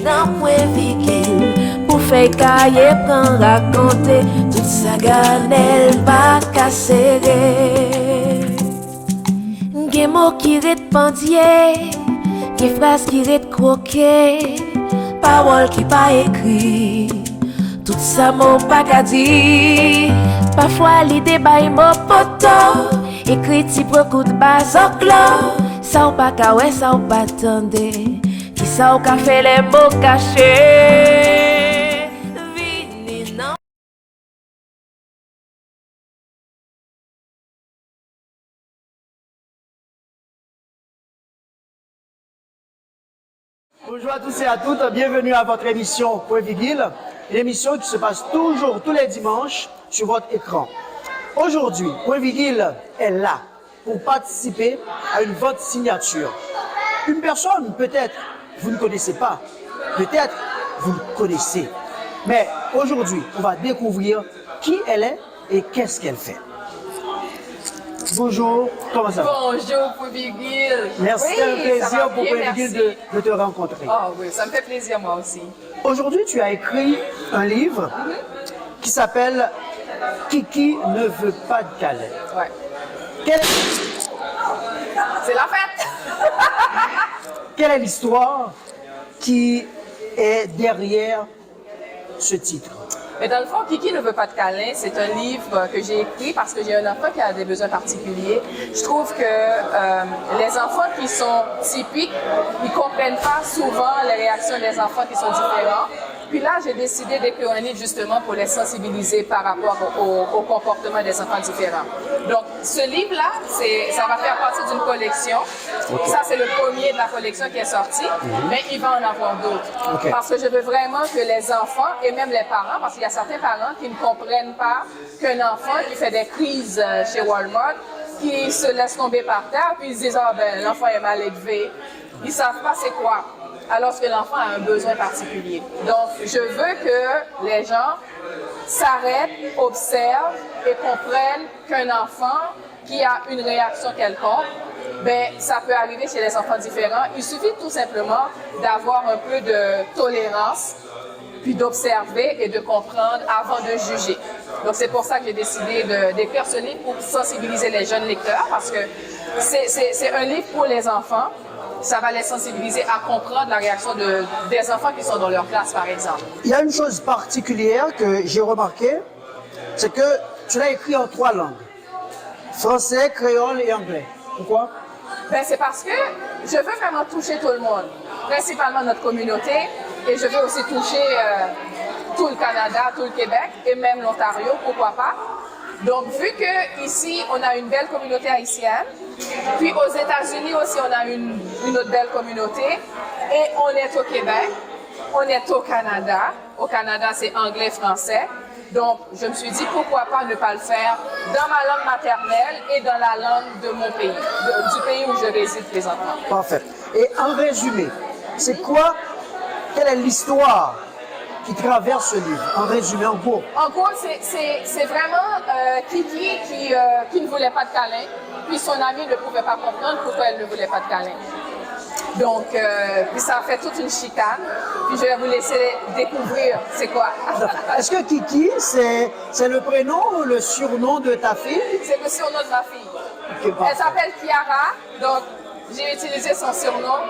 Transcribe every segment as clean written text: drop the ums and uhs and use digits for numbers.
dans point vigile pour faire cahier quand raconter toute sa ganelle pas casser. Des mots qui pendier, des phrases qui croquer, paroles qui pas écrit, tout ça mot pas qu'à dire. Parfois l'idée baille mon poto, écrit si beaucoup de bas au clos, ça ou pas qu'à ouais, ça ou pas attendez, qui ça ou qu'a fait les mots cachés. Vini non. Bonjour à tous et à toutes, bienvenue à votre émission Point Vigile, une émission qui se passe toujours tous les dimanches sur votre écran. Aujourd'hui, Point Vigile est là pour participer à une vote signature. Une personne, peut-être, vous ne connaissez pas, peut-être, vous le connaissez. Mais aujourd'hui, on va découvrir qui elle est et qu'est-ce qu'elle fait. Bonjour, comment ça va? Bonjour, Point Vigile. Merci, oui, c'est un plaisir pour bien, Point Vigile de te rencontrer. Ah oui, ça me fait plaisir moi aussi. Aujourd'hui, tu as écrit un livre qui s'appelle Kiki ne veut pas de câlin. Ouais. C'est la fête. Quelle est l'histoire qui est derrière ce titre? Mais dans le fond, Kiki ne veut pas de câlin, c'est un livre que j'ai écrit parce que j'ai un enfant qui a des besoins particuliers. Je trouve que les enfants qui sont typiques, ils ne comprennent pas souvent les réactions des enfants qui sont différents. Puis là, j'ai décidé d'écrire un livre justement pour les sensibiliser par rapport au comportement des enfants différents. Donc, ce livre-là, ça va faire partie d'une collection. Okay. Ça, c'est le premier de la collection qui est sorti, mais il va en avoir d'autres. Okay. Parce que je veux vraiment que les enfants et même les parents, parce qu'il y a certains parents qui ne comprennent pas qu'un enfant qui fait des crises chez Walmart, qui se laisse tomber par terre, puis ils se disent « Ah ben, l'enfant est mal élevé ». Ils ne savent pas c'est quoi, alors que l'enfant a un besoin particulier. Donc, je veux que les gens s'arrêtent, observent et comprennent qu'un enfant qui a une réaction quelconque, ben, ça peut arriver chez les enfants différents. Il suffit tout simplement d'avoir un peu de tolérance, puis d'observer et de comprendre avant de juger. Donc, c'est pour ça que j'ai décidé d'écrire ce livre pour sensibiliser les jeunes lecteurs, parce que c'est un livre pour les enfants. Ça va les sensibiliser à comprendre la réaction des enfants qui sont dans leur classe, par exemple. Il y a une chose particulière que j'ai remarqué, c'est que tu l'as écrit en 3 langues. Français, créole et anglais. Pourquoi? Ben, c'est parce que je veux vraiment toucher tout le monde, principalement notre communauté, et je veux aussi toucher tout le Canada, tout le Québec, et même l'Ontario, pourquoi pas. Donc, vu qu'ici, on a une belle communauté haïtienne, puis aux États-Unis aussi, on a une autre belle communauté, et on est au Québec, on est au Canada. Au Canada, c'est anglais, français. Donc, je me suis dit, pourquoi pas ne pas le faire dans ma langue maternelle et dans la langue de mon pays, du pays où je réside présentement. Parfait. Et en résumé, quelle est l'histoire qui traverse ce livre, en résumé, en gros? En gros, c'est vraiment Kiki qui ne voulait pas de câlin, puis son amie ne pouvait pas comprendre pourquoi elle ne voulait pas de câlin. Donc, puis ça a fait toute une chicane, puis je vais vous laisser découvrir c'est quoi. Est-ce que Kiki, c'est le prénom ou le surnom de ta fille? C'est le surnom de ma fille. Okay, elle s'appelle Kiara, donc j'ai utilisé son surnom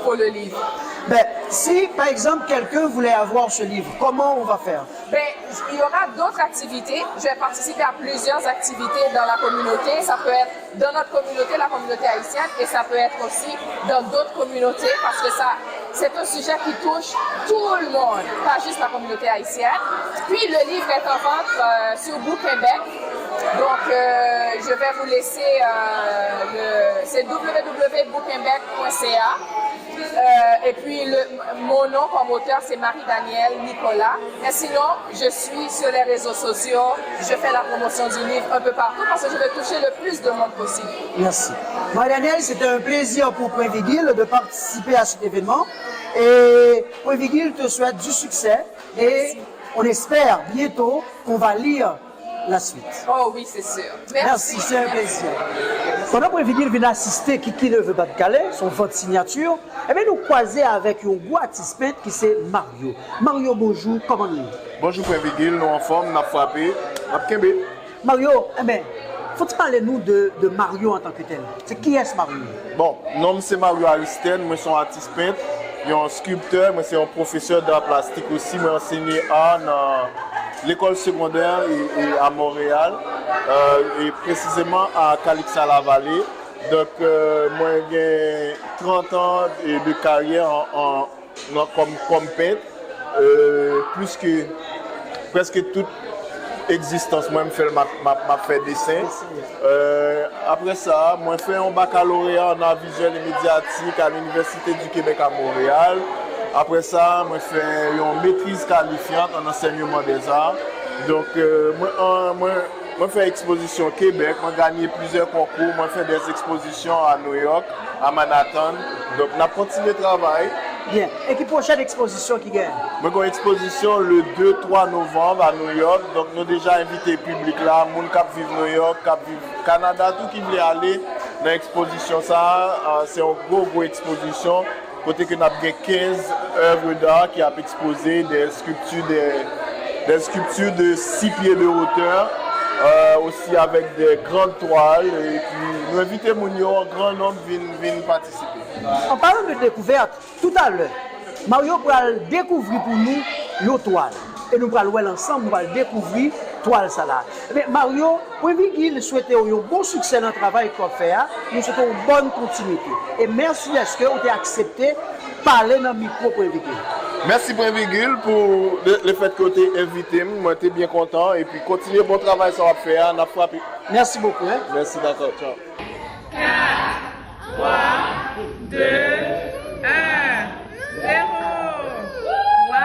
pour le livre. Ben, si, par exemple, quelqu'un voulait avoir ce livre, comment on va faire? Ben, il y aura d'autres activités. Je vais participer à plusieurs activités dans la communauté. Ça peut être dans notre communauté, la communauté haïtienne, et ça peut être aussi dans d'autres communautés, parce que c'est un sujet qui touche tout le monde, pas juste la communauté haïtienne. Puis, le livre est en vente sur Book Québec. Donc, je vais vous laisser, c'est www.bookquebec.ca. Et puis, mon nom comme auteur, c'est Marie-Danielle Nicolas. Et sinon, je suis sur les réseaux sociaux. Je fais la promotion du livre un peu partout parce que je veux toucher le plus de monde possible. Merci. Marie-Danielle, c'était un plaisir pour Point Vigile de participer à cet événement. Et Point Vigile te souhaite du succès. Et on espère bientôt qu'on va lire la suite. Oh oui, c'est sûr. Merci, c'est un plaisir. Pendant que Vigil vient assister qui ne veut pas de Calais, son vote signature, eh bien nous croisons avec un gros artiste peintre qui c'est Mario. Mario, bonjour, comment nous? Bonjour Point Vigil, nous en forme, nous avons frappé, nous avons kembe. Mario, eh bien, faut-il parler nous de Mario en tant que tel? C'est qui est Mario? Bon, nom c'est Mario Aristide, moi je suis un artiste peintre, je suis un sculpteur, moi je suis un professeur d'art plastique aussi, moi j'ai enseigné art dans l'école secondaire et à Montréal, et précisément à Calixa-la-Vallée. Donc moi j'ai 30 ans de carrière comme peintre, plus que presque toute existence, moi je fais dessin. Après ça, moi je fais un baccalauréat en art visuel et médiatique à l'Université du Québec à Montréal. Après ça, moi je fais une maîtrise qualifiante en enseignement des arts. Donc moi fais exposition au Québec, moi gagné plusieurs concours, moi fais des expositions à New York, à Manhattan. Donc on a continué le travail. Bien. Et qui prochaine exposition qui gagne? Moi j'ai une exposition le 2-3 novembre à New York. Donc nous déjà invité le public là, moun qui vivent New York, qui vivent Canada, tout qui voulait aller dans l'exposition ça, c'est une grosse exposition. Côté que nous avons 15 œuvres d'art qui a exposé des sculptures de 6 pieds de hauteur. Aussi avec des grandes toiles et puis nous invitons un grand nombre viennent participer. En parlant de découverte, tout à l'heure, Mario va découvrir pour nous nos toiles. Et nous allons voir ensemble, nous allons découvrir toile ça là. Mais Mario, pour qu'il souhaite un bon succès dans le travail qu'on fait, nous souhaitons une bonne continuité. Et merci à ce que vous avez accepté de parler dans le micro pour Vigil. Merci Point Vigil pour le fait que tu as invité, moi j'étais bien content et puis continuez le bon travail ça va faire, on a frappé. Merci beaucoup. Hein? Merci, d'accord, ciao. 4, 3, 2, 1, 0. Wow!